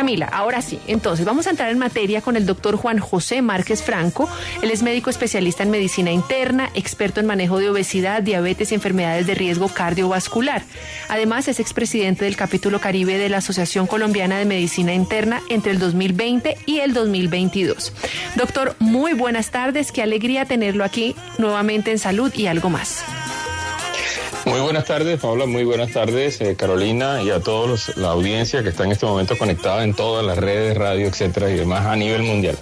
Camila, ahora sí, entonces vamos a entrar en materia con el doctor Juan José Márquez Franco. Él es médico especialista en medicina interna, experto en manejo de obesidad, diabetes y enfermedades de riesgo cardiovascular. Además, es expresidente del capítulo Caribe de la Asociación Colombiana de Medicina Interna entre el 2020 y el 2022. Doctor, muy buenas tardes, qué alegría tenerlo aquí nuevamente en Salud y Algo Más. Muy buenas tardes, Paula, muy buenas tardes, Carolina, y a todos la audiencia que está en este momento conectada en todas las redes, radio, etcétera, y demás a nivel mundial.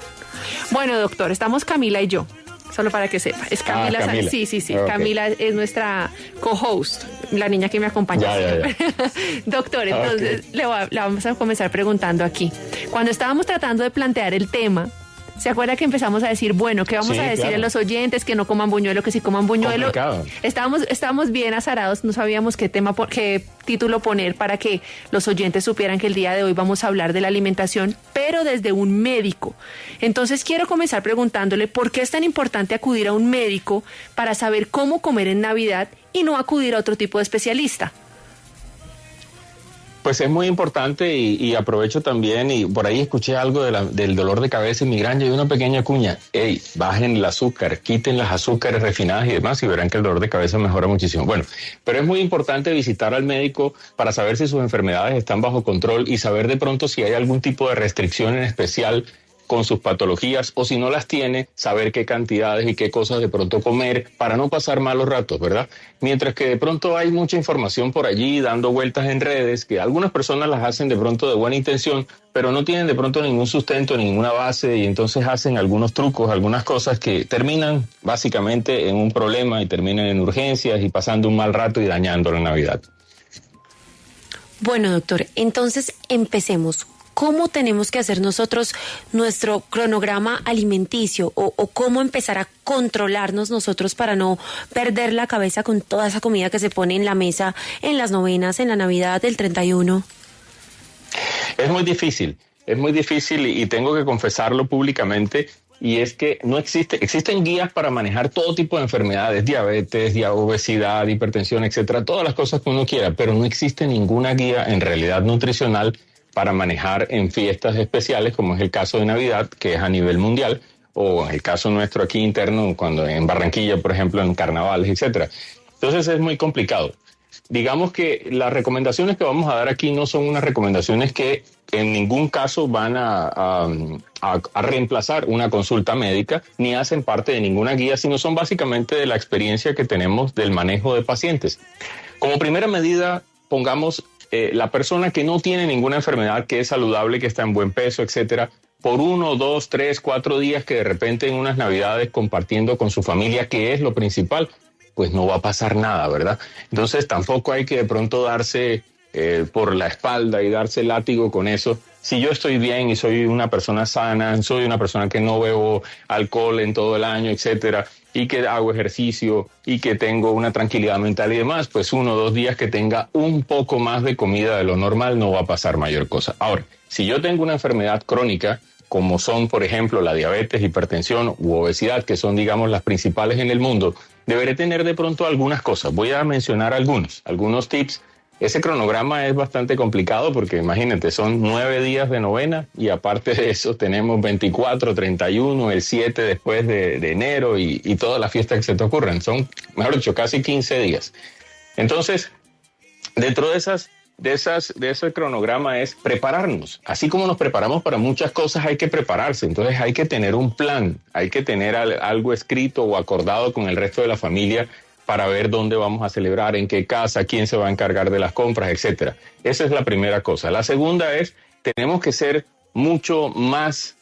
Bueno, doctor, estamos Camila y yo, solo para que sepa. Es Camila. Camila. Sí. Okay. Camila es nuestra co-host, la niña que me acompaña siempre. Doctor, entonces la vamos a comenzar preguntando aquí. Cuando estábamos tratando de plantear el tema, ¿se acuerda que empezamos a decir, bueno, qué vamos a decir a los oyentes? Que no coman buñuelo, que sí coman buñuelo. Estábamos bien azarados, no sabíamos qué título poner para que los oyentes supieran que el día de hoy vamos a hablar de la alimentación, pero desde un médico. Entonces quiero comenzar preguntándole por qué es tan importante acudir a un médico para saber cómo comer en Navidad y no acudir a otro tipo de especialista. Pues es muy importante y aprovecho también, y por ahí escuché algo del dolor de cabeza y migraña y una pequeña cuña. Bajen el azúcar, quiten las azúcares refinadas y demás y verán que el dolor de cabeza mejora muchísimo. Bueno, pero es muy importante visitar al médico para saber si sus enfermedades están bajo control y saber de pronto si hay algún tipo de restricción en especial con sus patologías, o si no las tiene, saber qué cantidades y qué cosas de pronto comer para no pasar malos ratos, ¿verdad? Mientras que de pronto hay mucha información por allí dando vueltas en redes, que algunas personas las hacen de pronto de buena intención, pero no tienen de pronto ningún sustento, ninguna base, y entonces hacen algunos trucos, algunas cosas que terminan básicamente en un problema y terminan en urgencias y pasando un mal rato y dañando la Navidad. Bueno, doctor, entonces empecemos. ¿Cómo tenemos que hacer nosotros nuestro cronograma alimenticio o cómo empezar a controlarnos nosotros para no perder la cabeza con toda esa comida que se pone en la mesa en las novenas, en la Navidad del 31? Es muy difícil y tengo que confesarlo públicamente, y es que existen guías para manejar todo tipo de enfermedades, diabetes, obesidad, hipertensión, etcétera, todas las cosas que uno quiera, pero no existe ninguna guía en realidad nutricional para manejar en fiestas especiales, como es el caso de Navidad, que es a nivel mundial, o en el caso nuestro aquí interno, cuando en Barranquilla, por ejemplo, en carnavales, etcétera. Entonces es muy complicado. Digamos que las recomendaciones que vamos a dar aquí no son unas recomendaciones que en ningún caso van a reemplazar una consulta médica, ni hacen parte de ninguna guía, sino son básicamente de la experiencia que tenemos del manejo de pacientes. Como primera medida, pongamos la persona que no tiene ninguna enfermedad, que es saludable, que está en buen peso, etcétera, por 1, 2, 3, 4 días que de repente en unas Navidades compartiendo con su familia, que es lo principal, pues no va a pasar nada, ¿verdad? Entonces tampoco hay que de pronto darse por la espalda y darse látigo con eso. Si yo estoy bien y soy una persona sana, soy una persona que no bebo alcohol en todo el año, etcétera, y que hago ejercicio y que tengo una tranquilidad mental y demás, pues 1 o 2 días que tenga un poco más de comida de lo normal no va a pasar mayor cosa. Ahora, si yo tengo una enfermedad crónica, como son, por ejemplo, la diabetes, hipertensión u obesidad, que son, digamos, las principales en el mundo, deberé tener de pronto algunas cosas. Voy a mencionar algunos tips. Ese cronograma es bastante complicado porque imagínate, son 9 días de novena y aparte de eso tenemos 24, 31, el 7 después de enero y todas las fiestas que se te ocurran. Son, mejor dicho, casi 15 días. Entonces, dentro de ese cronograma es prepararnos. Así como nos preparamos para muchas cosas, hay que prepararse. Entonces hay que tener un plan, hay que tener algo escrito o acordado con el resto de la familia para ver dónde vamos a celebrar, en qué casa, quién se va a encargar de las compras, etcétera. Esa es la primera cosa. La segunda es, tenemos que ser mucho más,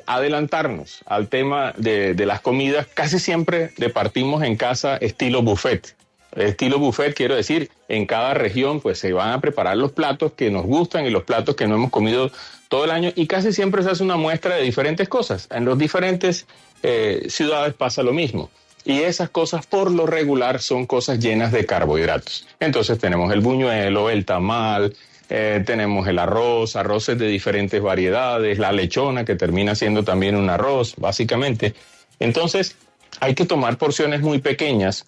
adelantarnos al tema de las comidas. Casi siempre departimos en casa estilo buffet. Estilo buffet, quiero decir, en cada región pues se van a preparar los platos que nos gustan y los platos que no hemos comido todo el año, y casi siempre se hace una muestra de diferentes cosas. En las diferentes ciudades pasa lo mismo. Y esas cosas por lo regular son cosas llenas de carbohidratos. Entonces tenemos el buñuelo, el tamal, tenemos el arroces de diferentes variedades, la lechona que termina siendo también un arroz, básicamente. Entonces hay que tomar porciones muy pequeñas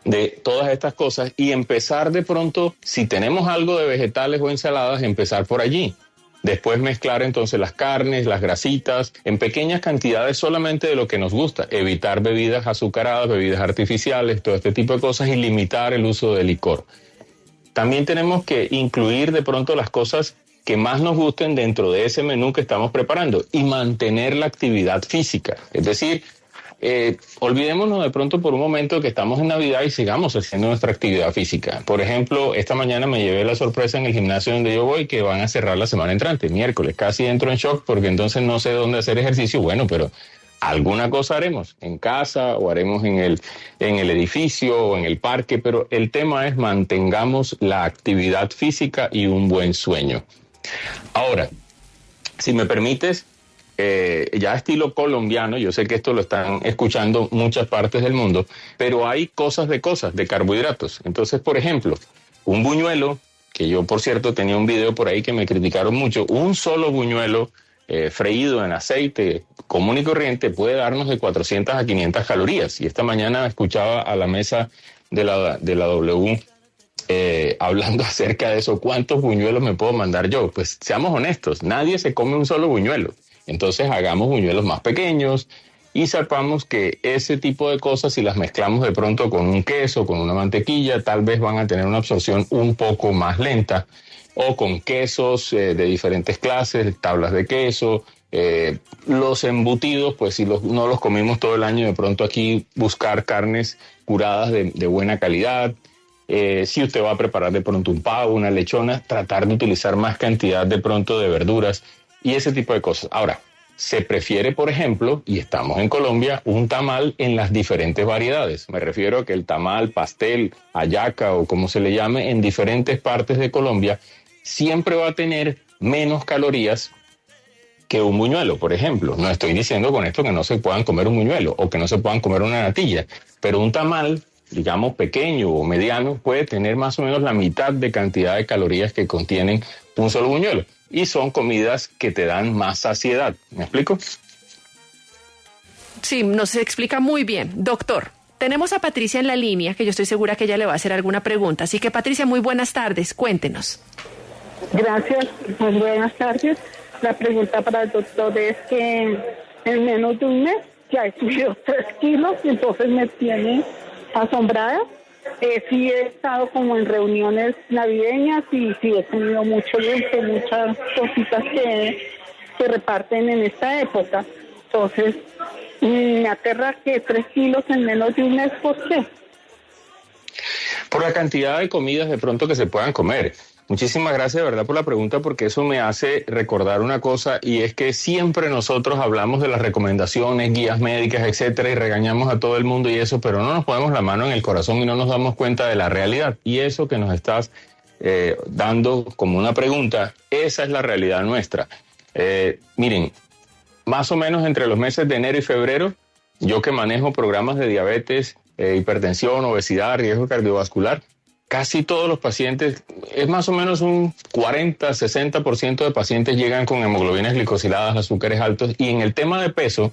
de todas estas cosas y empezar de pronto, si tenemos algo de vegetales o ensaladas, empezar por allí. Después mezclar entonces las carnes, las grasitas, en pequeñas cantidades solamente de lo que nos gusta. Evitar bebidas azucaradas, bebidas artificiales, todo este tipo de cosas y limitar el uso de licor. También tenemos que incluir de pronto las cosas que más nos gusten dentro de ese menú que estamos preparando y mantener la actividad física. Es decir, olvidémonos de pronto por un momento que estamos en Navidad y sigamos haciendo nuestra actividad física. Por ejemplo, esta mañana me llevé la sorpresa en el gimnasio donde yo voy que van a cerrar la semana entrante, miércoles. Casi entro en shock porque entonces no sé dónde hacer ejercicio. Bueno, pero alguna cosa haremos en casa o haremos en el edificio o en el parque, pero el tema es mantengamos la actividad física y un buen sueño. Ahora, si me permites, ya estilo colombiano, yo sé que esto lo están escuchando muchas partes del mundo, pero hay cosas, de carbohidratos. Entonces, por ejemplo, un buñuelo, que yo por cierto tenía un video por ahí que me criticaron mucho, un solo buñuelo freído en aceite común y corriente puede darnos de 400 a 500 calorías. Y esta mañana escuchaba a la mesa de la W hablando acerca de eso, ¿cuántos buñuelos me puedo mandar yo? Pues seamos honestos, nadie se come un solo buñuelo. Entonces hagamos buñuelos más pequeños y sepamos que ese tipo de cosas, si las mezclamos de pronto con un queso, con una mantequilla, tal vez van a tener una absorción un poco más lenta, o con quesos de diferentes clases, tablas de queso. Los embutidos, pues si no los comimos todo el año, de pronto aquí buscar carnes curadas de buena calidad. Si usted va a preparar de pronto un pavo, una lechona, tratar de utilizar más cantidad de pronto de verduras y ese tipo de cosas. Ahora, se prefiere, por ejemplo, y estamos en Colombia, un tamal en las diferentes variedades. Me refiero a que el tamal, pastel, hallaca o como se le llame, en diferentes partes de Colombia, siempre va a tener menos calorías que un buñuelo, por ejemplo. No estoy diciendo con esto que no se puedan comer un buñuelo o que no se puedan comer una natilla, pero un tamal, digamos, pequeño o mediano, puede tener más o menos la mitad de cantidad de calorías que contienen un solo buñuelo. Y son comidas que te dan más saciedad. ¿Me explico? Sí, nos explica muy bien. Doctor, tenemos a Patricia en la línea, que yo estoy segura que ella le va a hacer alguna pregunta. Así que, Patricia, muy buenas tardes. Cuéntenos. Gracias, muy buenas tardes. La pregunta para el doctor es que en menos de un mes ya he subido 3 kilos y entonces me tiene asombrada. Sí he estado como en reuniones navideñas y sí he tenido mucho dulce, muchas cositas que reparten en esta época. Entonces, me aterra que 3 kilos en menos de un mes, ¿por qué? Por la cantidad de comidas de pronto que se puedan comer. Muchísimas gracias de verdad por la pregunta, porque eso me hace recordar una cosa, y es que siempre nosotros hablamos de las recomendaciones, guías médicas, etcétera, y regañamos a todo el mundo y eso, pero no nos ponemos la mano en el corazón y no nos damos cuenta de la realidad. Y eso que nos estás dando como una pregunta, esa es la realidad nuestra. Miren, más o menos entre los meses de enero y febrero, yo que manejo programas de diabetes, hipertensión, obesidad, riesgo cardiovascular, casi todos los pacientes, es más o menos un 40-60% de pacientes llegan con hemoglobinas glicosiladas, azúcares altos, y en el tema de peso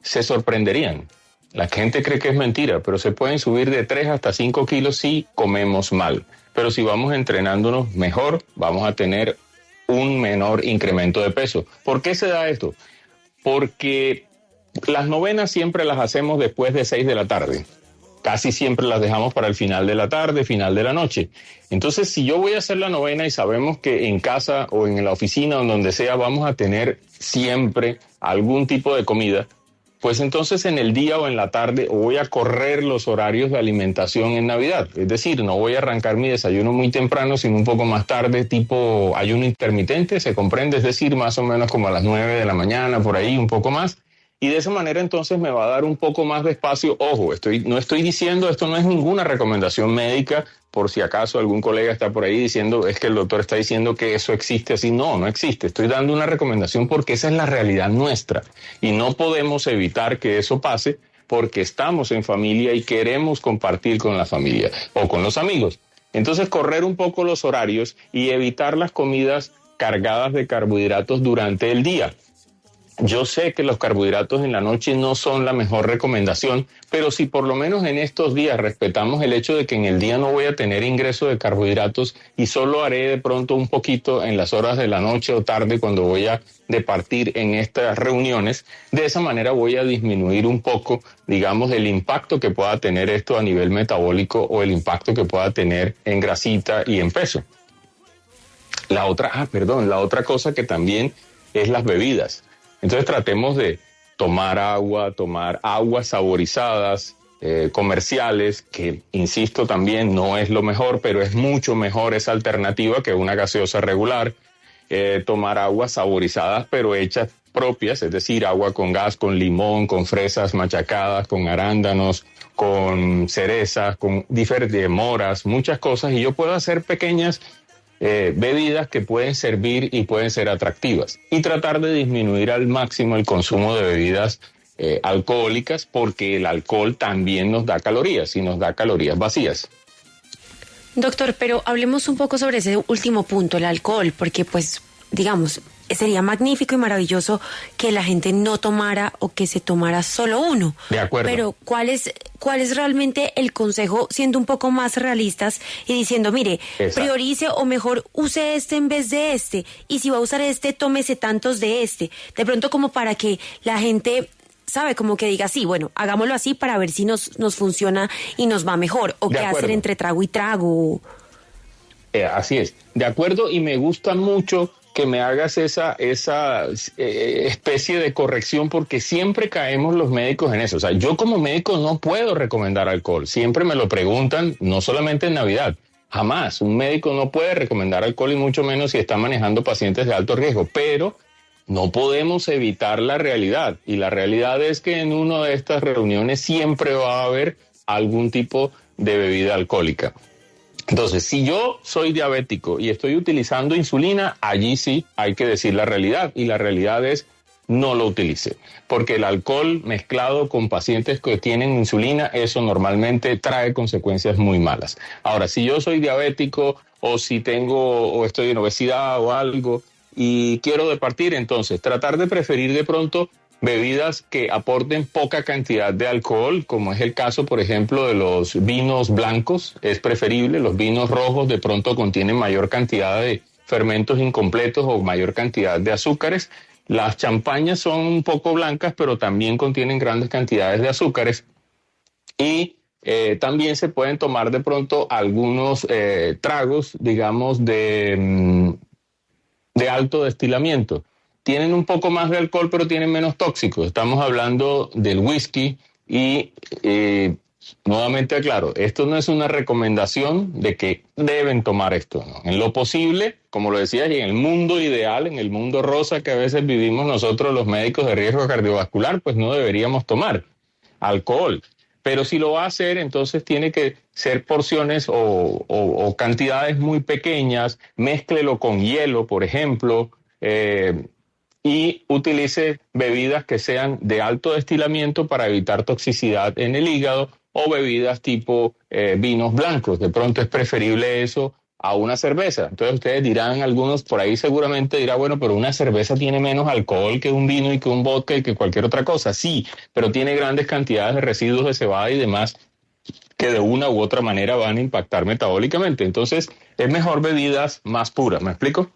se sorprenderían. La gente cree que es mentira, pero se pueden subir de 3 hasta 5 kilos si comemos mal. Pero si vamos entrenándonos mejor, vamos a tener un menor incremento de peso. ¿Por qué se da esto? Porque las novenas siempre las hacemos después de 6 de la tarde. Casi siempre las dejamos para el final de la tarde, final de la noche. Entonces, si yo voy a hacer la novena y sabemos que en casa o en la oficina o en donde sea vamos a tener siempre algún tipo de comida, pues entonces en el día o en la tarde voy a correr los horarios de alimentación en Navidad. Es decir, no voy a arrancar mi desayuno muy temprano, sino un poco más tarde, tipo ayuno intermitente, se comprende, es decir, más o menos como a las 9 de la mañana, por ahí, un poco más. Y de esa manera entonces me va a dar un poco más de espacio. Ojo, no estoy diciendo, esto no es ninguna recomendación médica, por si acaso algún colega está por ahí diciendo, es que el doctor está diciendo que eso existe así. No, no existe. Estoy dando una recomendación porque esa es la realidad nuestra. Y no podemos evitar que eso pase porque estamos en familia y queremos compartir con la familia o con los amigos. Entonces, correr un poco los horarios y evitar las comidas cargadas de carbohidratos durante el día. Yo sé que los carbohidratos en la noche no son la mejor recomendación, pero si por lo menos en estos días respetamos el hecho de que en el día no voy a tener ingreso de carbohidratos y solo haré de pronto un poquito en las horas de la noche o tarde cuando voy a departir en estas reuniones, de esa manera voy a disminuir un poco, digamos, el impacto que pueda tener esto a nivel metabólico o el impacto que pueda tener en grasita y en peso. La otra cosa que también es las bebidas. Entonces tratemos de tomar aguas saborizadas, comerciales, que insisto también no es lo mejor, pero es mucho mejor esa alternativa que una gaseosa regular. Tomar aguas saborizadas pero hechas propias, es decir, agua con gas, con limón, con fresas machacadas, con arándanos, con cerezas, con diferentes moras, muchas cosas, y yo puedo hacer pequeñas bebidas que pueden servir y pueden ser atractivas, y tratar de disminuir al máximo el consumo de bebidas alcohólicas, porque el alcohol también nos da calorías y nos da calorías vacías. Doctor, pero hablemos un poco sobre ese último punto, el alcohol, porque pues, digamos, sería magnífico y maravilloso que la gente no tomara o que se tomara solo uno. De acuerdo. Pero ¿cuál es realmente el consejo, siendo un poco más realistas y diciendo, mire, exacto, priorice o mejor use este en vez de este, y si va a usar este, tómese tantos de este, de pronto como para que la gente, sabe, como que diga, sí, bueno, hagámoslo así para ver si nos funciona y nos va mejor, o qué hacer entre trago y trago? Así es, de acuerdo, y me gusta mucho que me hagas esa especie de corrección, porque siempre caemos los médicos en eso. O sea, yo como médico no puedo recomendar alcohol. Siempre me lo preguntan, no solamente en Navidad. Jamás. Un médico no puede recomendar alcohol, y mucho menos si está manejando pacientes de alto riesgo. Pero no podemos evitar la realidad. Y la realidad es que en una de estas reuniones siempre va a haber algún tipo de bebida alcohólica. Entonces, si yo soy diabético y estoy utilizando insulina, allí sí hay que decir la realidad, y la realidad es no lo utilice, porque el alcohol mezclado con pacientes que tienen insulina, eso normalmente trae consecuencias muy malas. Ahora, si yo soy diabético o si estoy en obesidad o algo y quiero departir, entonces tratar de preferir de pronto bebidas que aporten poca cantidad de alcohol, como es el caso, por ejemplo, de los vinos blancos, es preferible. Los vinos rojos de pronto contienen mayor cantidad de fermentos incompletos o mayor cantidad de azúcares. Las champañas son un poco blancas, pero también contienen grandes cantidades de azúcares. Y también se pueden tomar de pronto algunos tragos, digamos, de alto destilamiento. Tienen un poco más de alcohol, pero tienen menos tóxicos. Estamos hablando del whisky y, nuevamente aclaro, esto no es una recomendación de que deben tomar esto, ¿no? En lo posible, como lo decías, y en el mundo ideal, en el mundo rosa que a veces vivimos nosotros los médicos de riesgo cardiovascular, pues no deberíamos tomar alcohol. Pero si lo va a hacer, entonces tiene que ser porciones o cantidades muy pequeñas. Mézclelo con hielo, por ejemplo, y utilice bebidas que sean de alto destilamiento para evitar toxicidad en el hígado, o bebidas tipo vinos blancos. De pronto es preferible eso a una cerveza. Entonces ustedes dirán, algunos por ahí seguramente dirán, bueno, pero una cerveza tiene menos alcohol que un vino y que un vodka y que cualquier otra cosa. Sí, pero tiene grandes cantidades de residuos de cebada y demás que de una u otra manera van a impactar metabólicamente. Entonces es mejor bebidas más puras. ¿Me explico?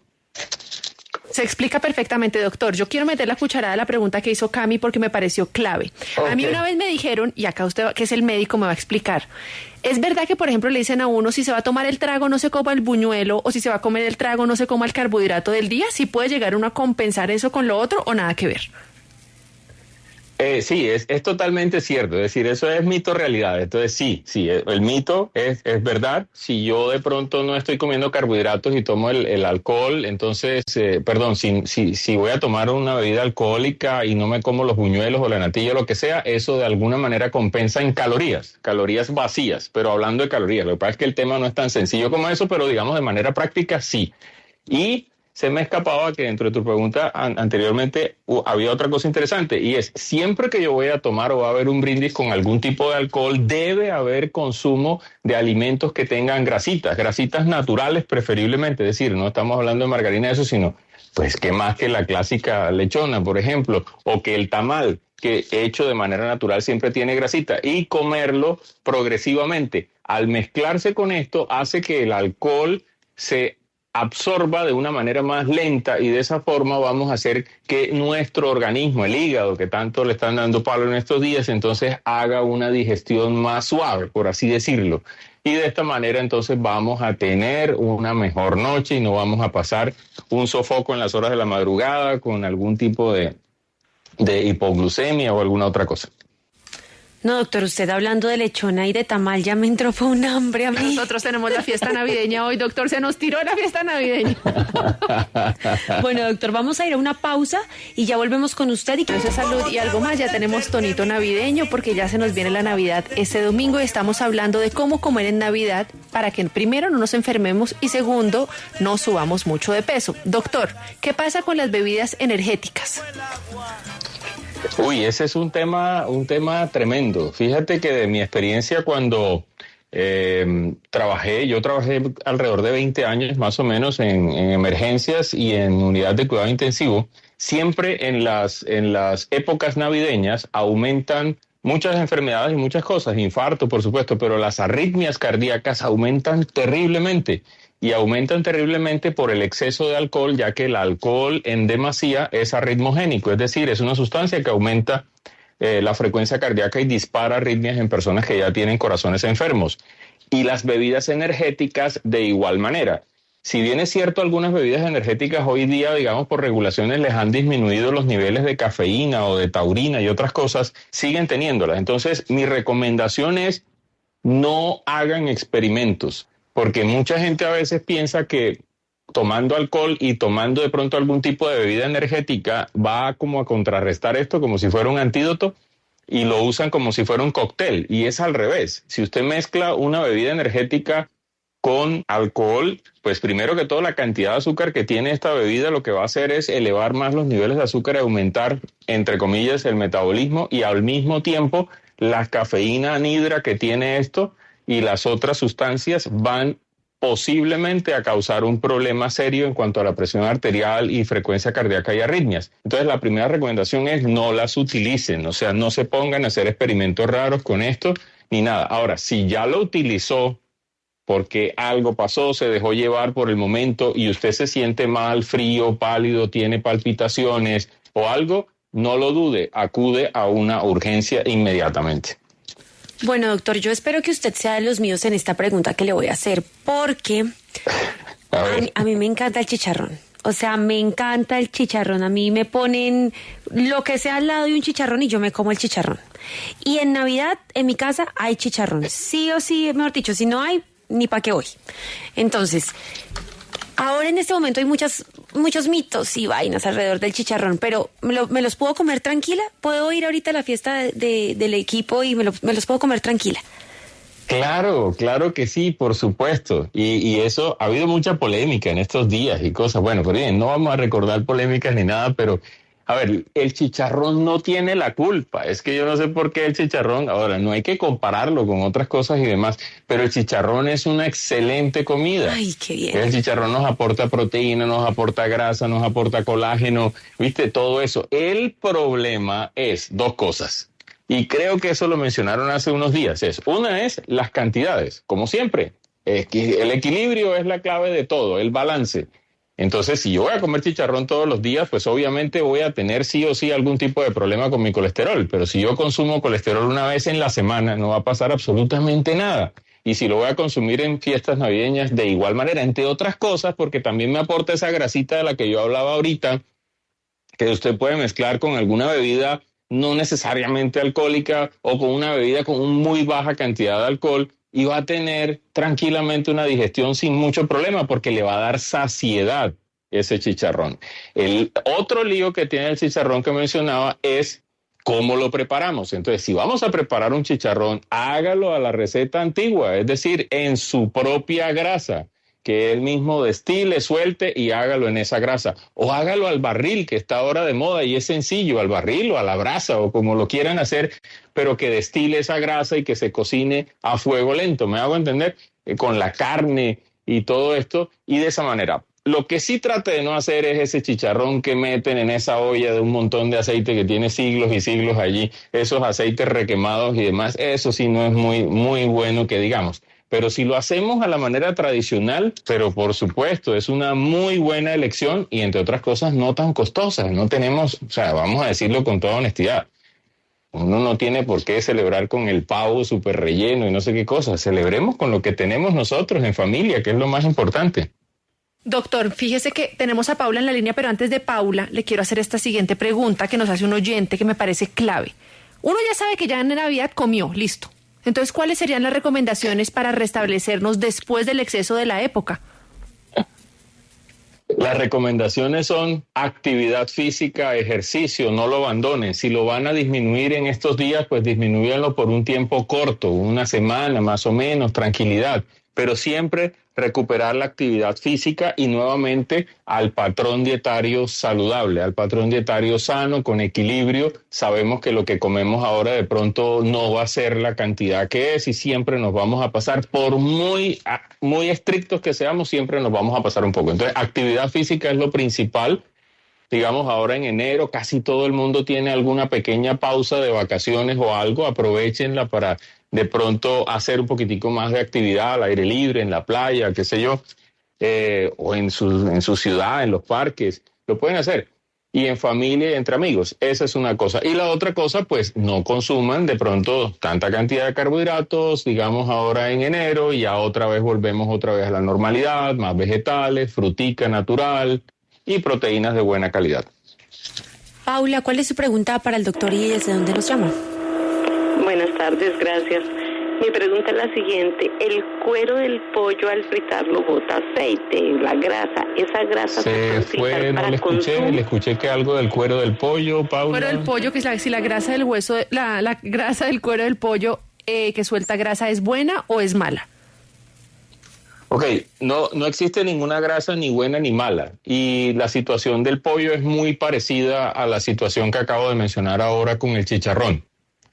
Se explica perfectamente, doctor. Yo quiero meter la cucharada a la pregunta que hizo Cami porque me pareció clave. Okay. A mí una vez me dijeron, y acá usted, que es el médico, me va a explicar. ¿Es verdad que, por ejemplo, le dicen a uno, si se va a tomar el trago no se coma el buñuelo, o si se va a comer el trago no se coma el carbohidrato del día? ¿Sí puede llegar uno a compensar eso con lo otro o nada que ver? Sí, es totalmente cierto. Es decir, eso es mito realidad. Entonces sí, el mito es verdad. Si yo de pronto no estoy comiendo carbohidratos y tomo el alcohol, entonces, si voy a tomar una bebida alcohólica y no me como los buñuelos o la natilla o lo que sea, eso de alguna manera compensa en calorías vacías. Pero hablando de calorías, lo que pasa es que el tema no es tan sencillo como eso, pero digamos de manera práctica sí. Y se me escapaba que dentro de tu pregunta anteriormente había otra cosa interesante, y es, siempre que yo voy a tomar o va a haber un brindis con algún tipo de alcohol, debe haber consumo de alimentos que tengan grasitas naturales preferiblemente, es decir, no estamos hablando de margarina, eso, sino pues qué más que la clásica lechona, por ejemplo, o que el tamal, que hecho de manera natural siempre tiene grasita, y comerlo progresivamente. Al mezclarse con esto hace que el alcohol se absorba de una manera más lenta, y de esa forma vamos a hacer que nuestro organismo, el hígado, que tanto le están dando palo en estos días, entonces haga una digestión más suave, por así decirlo. Y de esta manera entonces vamos a tener una mejor noche y no vamos a pasar un sofoco en las horas de la madrugada con algún tipo de hipoglucemia o alguna otra cosa. No, doctor, usted hablando de lechona y de tamal ya me entró fue un hambre a mí. Nosotros tenemos la fiesta navideña hoy, doctor, se nos tiró la fiesta navideña. Bueno, doctor, vamos a ir a una pausa y ya volvemos con usted. Y Eso es salud y algo más, ya tenemos tonito navideño porque ya se nos viene la Navidad este domingo y estamos hablando de cómo comer en Navidad para que primero no nos enfermemos y segundo no subamos mucho de peso. Doctor, ¿qué pasa con las bebidas energéticas? Uy, ese es un tema tremendo. Fíjate que de mi experiencia cuando yo trabajé alrededor de 20 años más o menos en emergencias y en unidad de cuidado intensivo, siempre en las épocas navideñas aumentan muchas enfermedades y muchas cosas, infarto por supuesto, pero las arritmias cardíacas aumentan terriblemente. Y aumentan terriblemente por el exceso de alcohol, ya que el alcohol en demasía es arritmogénico, es decir, es una sustancia que aumenta la frecuencia cardíaca y dispara arritmias en personas que ya tienen corazones enfermos. Y las bebidas energéticas de igual manera. Si bien es cierto, algunas bebidas energéticas hoy día, digamos, por regulaciones les han disminuido los niveles de cafeína o de taurina y otras cosas, siguen teniéndolas. Entonces, mi recomendación es no hagan experimentos. Porque mucha gente a veces piensa que tomando alcohol y tomando de pronto algún tipo de bebida energética va como a contrarrestar esto como si fuera un antídoto y lo usan como si fuera un cóctel. Y es al revés. Si usted mezcla una bebida energética con alcohol, pues primero que todo la cantidad de azúcar que tiene esta bebida lo que va a hacer es elevar más los niveles de azúcar y aumentar, entre comillas, el metabolismo, y al mismo tiempo la cafeína anhidra que tiene esto y las otras sustancias van posiblemente a causar un problema serio en cuanto a la presión arterial y frecuencia cardíaca y arritmias. Entonces, la primera recomendación es no las utilicen, o sea, no se pongan a hacer experimentos raros con esto ni nada. Ahora, si ya lo utilizó porque algo pasó, se dejó llevar por el momento y usted se siente mal, frío, pálido, tiene palpitaciones o algo, no lo dude, acude a una urgencia inmediatamente. Bueno, doctor, yo espero que usted sea de los míos en esta pregunta que le voy a hacer, porque a mí me encanta el chicharrón. O sea, me encanta el chicharrón. A mí me ponen lo que sea al lado de un chicharrón y yo me como el chicharrón. Y en Navidad, en mi casa, hay chicharrón. Sí o sí, mejor dicho, si no hay, ni para qué voy. Entonces, ahora en este momento hay muchos mitos y vainas alrededor del chicharrón, pero ¿me los puedo comer tranquila? ¿Puedo ir ahorita a la fiesta del equipo y me los puedo comer tranquila? Claro que sí, por supuesto. Y eso, ha habido mucha polémica en estos días y cosas. Bueno, pero bien, no vamos a recordar polémicas ni nada, pero a ver, el chicharrón no tiene la culpa. Es que yo no sé por qué el chicharrón, ahora no hay que compararlo con otras cosas y demás, pero el chicharrón es una excelente comida. Ay, qué bien. El chicharrón nos aporta proteína, nos aporta grasa, nos aporta colágeno, viste, todo eso. El problema es dos cosas. Y creo que eso lo mencionaron hace unos días. Una es las cantidades, como siempre. El equilibrio es la clave de todo, el balance. Entonces, si yo voy a comer chicharrón todos los días, pues obviamente voy a tener sí o sí algún tipo de problema con mi colesterol. Pero si yo consumo colesterol una vez en la semana, no va a pasar absolutamente nada. Y si lo voy a consumir en fiestas navideñas, de igual manera, entre otras cosas, porque también me aporta esa grasita de la que yo hablaba ahorita, que usted puede mezclar con alguna bebida no necesariamente alcohólica o con una bebida con muy baja cantidad de alcohol, y va a tener tranquilamente una digestión sin mucho problema porque le va a dar saciedad ese chicharrón. El otro lío que tiene el chicharrón que mencionaba es cómo lo preparamos. Entonces, si vamos a preparar un chicharrón, hágalo a la receta antigua, es decir, en su propia grasa. que él mismo destile, suelte y hágalo en esa grasa. O hágalo al barril, que está ahora de moda y es sencillo, al barril o a la brasa o como lo quieran hacer, pero que destile esa grasa y que se cocine a fuego lento. ¿Me hago entender? Con la carne y todo esto, y de esa manera. Lo que sí trate de no hacer es ese chicharrón que meten en esa olla de un montón de aceite que tiene siglos y siglos allí, esos aceites requemados y demás, eso sí no es muy bueno que digamos. Pero si lo hacemos a la manera tradicional, pero por supuesto es una muy buena elección y entre otras cosas no tan costosas. No tenemos, o sea, vamos a decirlo con toda honestidad, uno no tiene por qué celebrar con el pavo súper relleno y no sé qué cosa. Celebremos con lo que tenemos nosotros en familia, que es lo más importante. Doctor, fíjese que tenemos a Paula en la línea, pero antes de Paula le quiero hacer esta siguiente pregunta que nos hace un oyente que me parece clave. Uno ya sabe que ya en Navidad comió, listo. Entonces, ¿cuáles serían las recomendaciones para restablecernos después del exceso de la época? Las recomendaciones son actividad física, ejercicio, no lo abandonen. Si lo van a disminuir en estos días, pues disminúyanlo por un tiempo corto, una semana más o menos, tranquilidad. Pero siempre recuperar la actividad física y nuevamente al patrón dietario saludable, al patrón dietario sano, con equilibrio. Sabemos que lo que comemos ahora de pronto no va a ser la cantidad que es y siempre nos vamos a pasar, por muy estrictos que seamos, siempre nos vamos a pasar un poco. Entonces, actividad física es lo principal. Digamos, ahora en enero casi todo el mundo tiene alguna pequeña pausa de vacaciones o algo, aprovechenla para de pronto hacer un poquitico más de actividad al aire libre, en la playa, qué sé yo, o en su ciudad, en los parques, lo pueden hacer. Y en familia y entre amigos, esa es una cosa. Y la otra cosa, pues no consuman de pronto tanta cantidad de carbohidratos, digamos ahora en enero, y ya otra vez volvemos otra vez a la normalidad, más vegetales, frutica natural y proteínas de buena calidad. Paula, ¿cuál es su pregunta para el doctor y desde dónde nos llama? Buenas tardes, gracias. Mi pregunta es la siguiente: el cuero del pollo al fritarlo bota aceite, la grasa, esa grasa se fue, no le escuché que algo del cuero del pollo, Paula. Cuero del pollo, que si la grasa del hueso, la grasa del cuero del pollo que suelta grasa, ¿es buena o es mala? Ok, no existe ninguna grasa ni buena ni mala, y la situación del pollo es muy parecida a la situación que acabo de mencionar ahora con el chicharrón.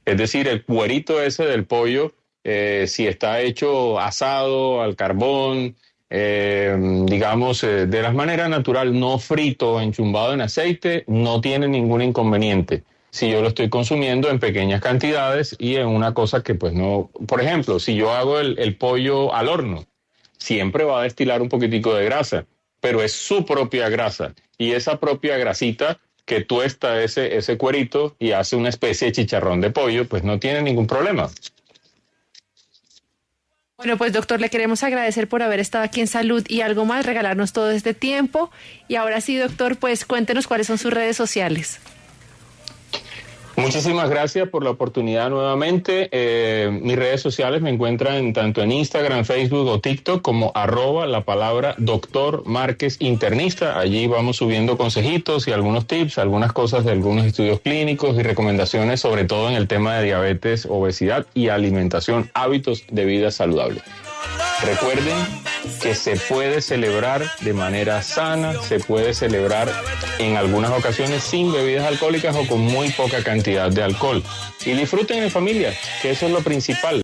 Es decir, el cuerito ese del pollo, si está hecho asado al carbón, digamos, de la manera natural, no frito, enchumbado en aceite, no tiene ningún inconveniente. Si yo lo estoy consumiendo en pequeñas cantidades y en una cosa que pues no... Por ejemplo, si yo hago el pollo al horno, siempre va a destilar un poquitico de grasa, pero es su propia grasa. Y esa propia grasita que tuesta ese cuerito y hace una especie de chicharrón de pollo, pues no tiene ningún problema. Bueno, pues doctor, le queremos agradecer por haber estado aquí en Salud y Algo Más, regalarnos todo este tiempo. Y ahora sí, doctor, pues cuéntenos cuáles son sus redes sociales. Muchísimas gracias por la oportunidad nuevamente. Mis redes sociales me encuentran tanto en Instagram, Facebook o TikTok como @ Dr. Márquez Internista. Allí vamos subiendo consejitos y algunos tips, algunas cosas de algunos estudios clínicos y recomendaciones, sobre todo en el tema de diabetes, obesidad y alimentación, hábitos de vida saludable. Recuerden que se puede celebrar de manera sana, se puede celebrar en algunas ocasiones sin bebidas alcohólicas o con muy poca cantidad de alcohol. Y disfruten en familia, que eso es lo principal.